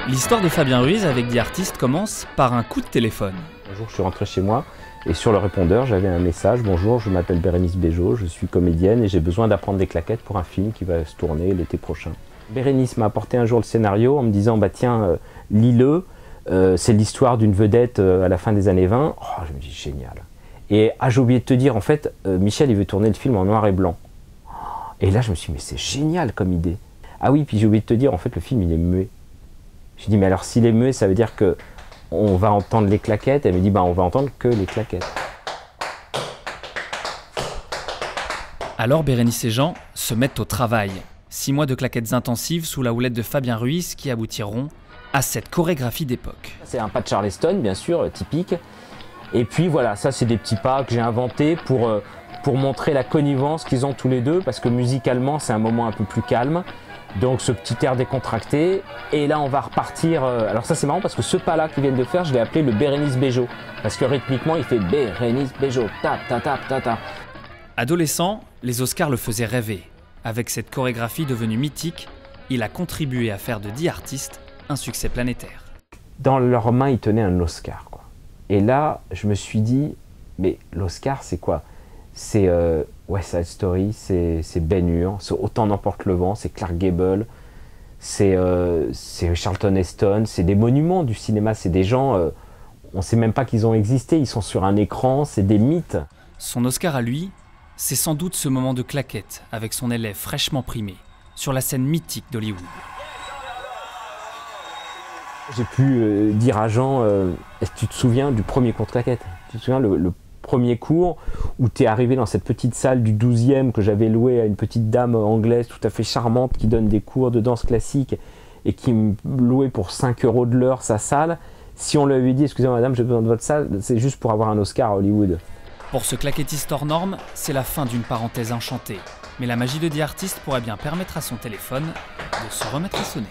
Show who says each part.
Speaker 1: L'histoire de Fabien Ruiz avec The Artist commence par un coup de téléphone.
Speaker 2: Un jour, je suis rentré chez moi et sur le répondeur, j'avais un message. Bonjour, je m'appelle Bérénice Bejo, je suis comédienne et j'ai besoin d'apprendre des claquettes pour un film qui va se tourner l'été prochain. Bérénice m'a apporté un jour le scénario en me disant bah tiens, lis-le, c'est l'histoire d'une vedette à la fin des années 20. Oh, je me dis génial. Et j'ai oublié de te dire, en fait, Michel il veut tourner le film en noir et blanc. Et là je me suis dit mais c'est génial comme idée. Ah oui, puis j'ai oublié de te dire, en fait le film il est muet. Je dis mais alors s'il est muet, ça veut dire que on va entendre les claquettes. Elle me dit bah on va entendre que les claquettes.
Speaker 1: Alors Bérénice et Jean se mettent au travail. 6 mois de claquettes intensives sous la houlette de Fabien Ruiz qui aboutiront à cette chorégraphie d'époque.
Speaker 2: C'est un pas de Charleston, bien sûr, typique. Et puis voilà, ça c'est des petits pas que j'ai inventés pour montrer la connivence qu'ils ont tous les deux, parce que musicalement c'est un moment un peu plus calme. Donc ce petit air décontracté, et là on va repartir, alors ça c'est marrant parce que ce pas là qu'ils viennent de faire, je l'ai appelé le Bérénice Bejo, parce que rythmiquement il fait Bérénice Bejo, tap tap tap tap tap.
Speaker 1: Adolescent, les Oscars le faisaient rêver. Avec cette chorégraphie devenue mythique, il a contribué à faire de The Artist un succès planétaire.
Speaker 2: Dans leurs mains ils tenaient un Oscar, quoi. Et là je me suis dit, mais l'Oscar c'est quoi? C'est West Side Story, c'est Ben Hur, c'est Autant n'emporte le vent, c'est Clark Gable, c'est Charlton Heston, c'est des monuments du cinéma, c'est des gens, on ne sait même pas qu'ils ont existé, ils sont sur un écran, c'est des mythes.
Speaker 1: Son Oscar à lui, c'est sans doute ce moment de claquette avec son élève fraîchement primé, sur la scène mythique d'Hollywood.
Speaker 2: J'ai pu dire à Jean, est-ce que tu te souviens du premier cours de claquette? Tu te souviens le premier cours où tu es arrivé dans cette petite salle du 12e que j'avais loué à une petite dame anglaise tout à fait charmante qui donne des cours de danse classique et qui me louait pour 5 € de l'heure sa salle. Si on lui avait dit, excusez-moi madame, j'ai besoin de votre salle, c'est juste pour avoir un Oscar à Hollywood.
Speaker 1: Pour ce claquettiste hors norme, c'est la fin d'une parenthèse enchantée. Mais la magie de The Artist pourrait bien permettre à son téléphone de se remettre à sonner.